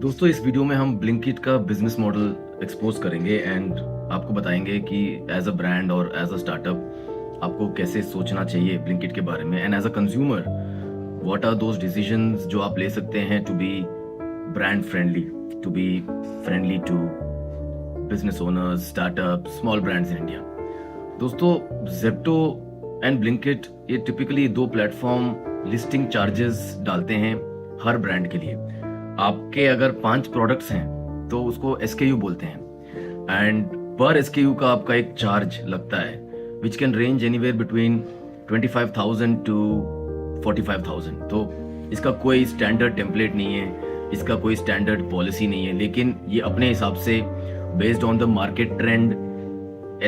दोस्तों इस वीडियो में हम ब्लिंकिट का बिजनेस मॉडल एक्सपोज करेंगे एंड आपको बताएंगे कि एज अ ब्रांड और एज अ स्टार्टअप आपको कैसे सोचना चाहिए ब्लिंकिट के बारे में, and as a consumer what are those decisions जो आप ले सकते हैं to be brand friendly, to be friendly to business owners, startup, small brands in India. दोस्तों जेप्टो एंड ब्लिंकिट ये टिपिकली दो प्लेटफॉर्म लिस्टिंग चार्जेस डालते हैं हर ब्रांड के लिए। आपके अगर 5 प्रोडक्ट्स हैं तो उसको SKU बोलते हैं एंड पर SKU का आपका एक चार्ज लगता है which can range anywhere between 25,000 to 45,000। तो इसका कोई स्टैंडर्ड टेम्पलेट नहीं है, इसका कोई स्टैंडर्ड पॉलिसी नहीं है, लेकिन ये अपने हिसाब से based on the market trend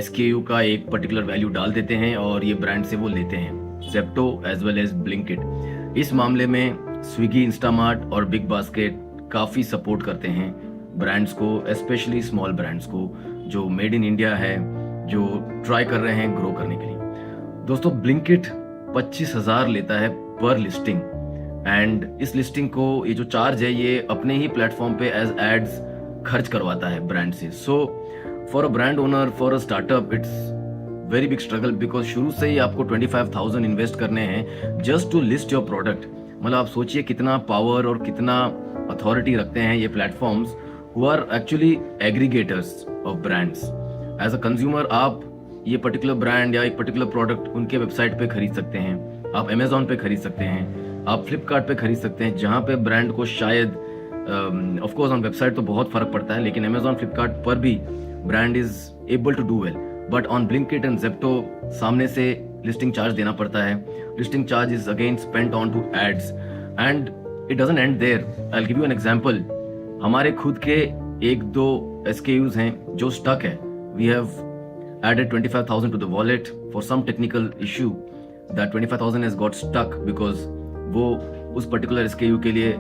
SKU का एक पर्टिकुलर वैल्यू डाल देते हैं और ये ब्रांड से वो लेते हैं, Zepto as well as Blinkit. इस मामले में स्विगी, इंस्टामार्ट और बिग बास्केट काफ़ी सपोर्ट करते हैं ब्रांड्स को, स्पेशली स्मॉल ब्रांड्स को जो मेड इन इंडिया है, जो ट्राई कर रहे हैं ग्रो करने के लिए। दोस्तों ब्लिंकिट 25,000 लेता है पर लिस्टिंग एंड इस लिस्टिंग को ये जो चार्ज है ये अपने ही प्लेटफॉर्म पे एज एड्स खर्च करवाता है ब्रांड से। So for a brand owner, for a startup it's very big struggle because शुरू से ही आपको 25,000 इन्वेस्ट करने हैं just to list your product. मतलब आप सोचिए कितना पावर और कितना अथॉरिटी रखते हैं ये platforms who are actually aggregators of brands. As a consumer आप ये पर्टिकुलर ब्रांड या एक पर्टिकुलर प्रोडक्ट उनके वेबसाइट पे खरीद सकते हैं, आप अमेजोन पे खरीद सकते हैं, आप फ्लिपकार्ट पे खरीद सकते हैं, जहाँ पे ब्रांड को शायद ऑफ कोर्स ऑन वेबसाइट तो बहुत फर्क पड़ता है, लेकिन अमेजोन, फ्लिपकार्ट पर भी brand is able to do well. But on Blinkit and Zepto सामने से लिस्टिंग चार्ज देना पड़ता है। Listing charge is again spent on to ads and it doesn't end there. I will give you an example. हमारे खुद के 1-2 SKUs हैं जो स्टक है। We have added 25,000 to the wallet for some technical issue that 25,000 has got stuck because वो उस particular SKU के लिए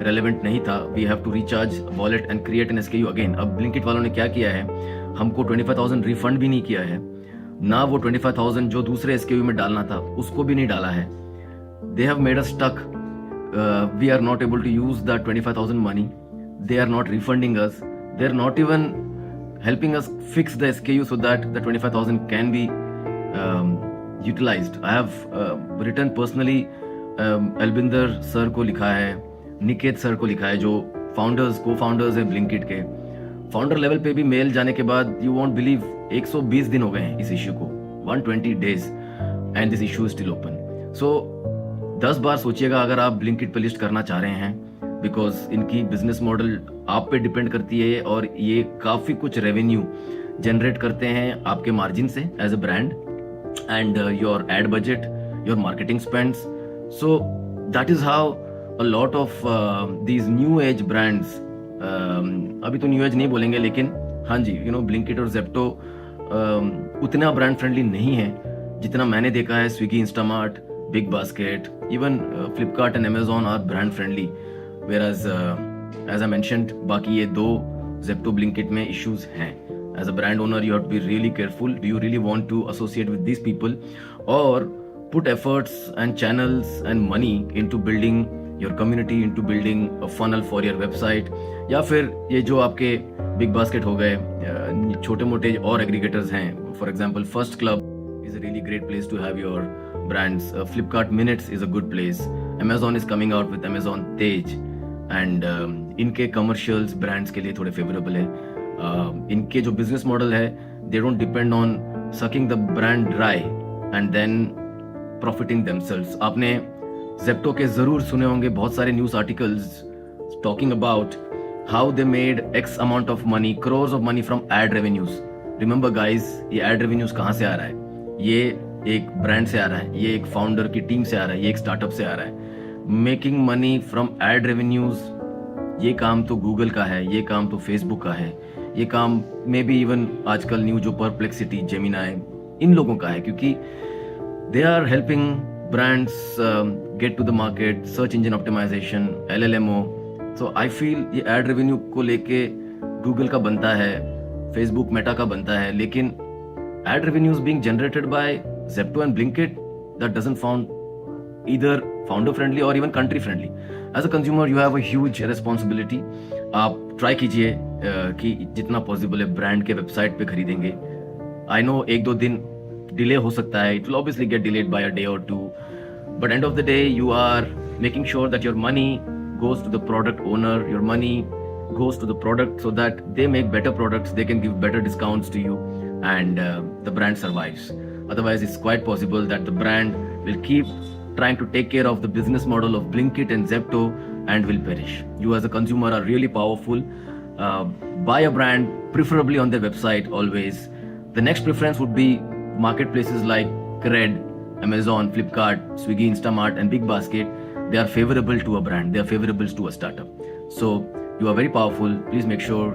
relevant नहीं था। We have to recharge wallet and create an SKU again। अब Blinkit वालों ने क्या किया है, हमको 25,000 रिफंड भी नहीं किया है, ना वो 25,000 जो दूसरे SKU में डालना था उसको भी नहीं डाला है। They have made us stuck। We are not able to use that 25,000 money। They are not refunding us। They are not even helping us fix the SKU so that the 25,000 can be utilized। I have written personally Albinder sir को लिखा है, Niket sir को लिखा है जो co-founders है Blinkit के। Founder level पे भी मेल जाने के बाद यू वॉन्ट बिलीव 120 दिन हो गए हैं इस इश्यू को, 120 days and this issue is still open. So 10 बार सोचिएगा अगर आप ब्लिंकिट पे लिस्ट करना चाह रहे हैं, बिकॉज इनकी बिजनेस मॉडल आप पे डिपेंड करती है और ये काफी कुछ रेवेन्यू जनरेट करते हैं आपके मार्जिन से as a brand and your ad budget, your marketing spends. So that is how a lot of these new age brands, अभी तो न्यू एज नहीं बोलेंगे लेकिन हाँ जी, यू नो ब्लिंकिट और जेप्टो उतना ब्रांड फ्रेंडली नहीं है जितना मैंने देखा है। Swiggy, Instamart, Big Basket, even Flipkart and Amazon are brand friendly, whereas as I mentioned बाकी ये दो जेप्टो ब्लिंकिट में issues हैं। As a brand owner you have to be really careful। Do you really want to associate with these people or put efforts and channels and money into building your community, into building a funnel for your website? या फिर ये जो आपके big basket हो गए, छोटे मोटे और एग्रीगेटर्स हैं, for example first club is a really great place to have your brands। Flipkart Minutes is a good place। Amazon is coming out with Amazon Tej and इनके commercials brands के लिए थोड़े favorable है। इनके जो business model है they don't depend on sucking the brand dry and then profiting themselves। आपने Zepto के जरूर सुने होंगे बहुत सारे news articles talking about how they made X amount of money, crores of money from ad revenues। Remember guys, ये ad revenues कहाँ से आ रहा है? ये एक ब्रांड से आ रहा है, ये एक फाउंडर की टीम से आ रहा है, ये एक स्टार्टअप से आ रहा है। Making money from ad revenues, ये काम तो गूगल का है, ये काम तो फेसबुक का है, ये काम में भी इवन आजकल न्यू जो परप्लेक्सिटी, जेमिनाई, इन लोगों का है, क्योंकि they are helping brands get to the market, search engine optimisation, LLMO। So I feel ये एड रेवेन्यू को लेके गूगल का बनता है, फेसबुक मेटा का बनता है, लेकिन ad revenues being generated by Zepto and Blinkit, that doesn't sound either founder friendly or even country friendly। As a consumer you have a huge responsibility। आप ट्राई कीजिए कि जितना पॉसिबल है ब्रांड के वेबसाइट पे खरीदेंगे. आई नो 1-2 दिन delay हो सकता है. It will obviously get delayed by a day और two, but end of the day you are making sure that your money goes to the product owner, your money goes to the product so that they make better products, they can give better discounts to you, and the brand survives. Otherwise, it's quite possible that the brand will keep trying to take care of the business model of Blinkit and Zepto and will perish. You as a consumer are really powerful. Buy a brand, preferably on their website always. The next preference would be marketplaces like Cred, Amazon, Flipkart, Swiggy, Instamart, and Big Basket. They are favorable to a brand. They are favorable to a startup. So you are very powerful. Please make sure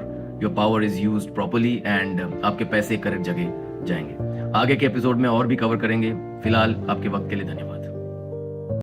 your power is used properly and आपके पैसे correct जगह जाएंगे. आगे के episode में और भी cover करेंगे. फिलहाल आपके वक्त के लिए धन्यवाद.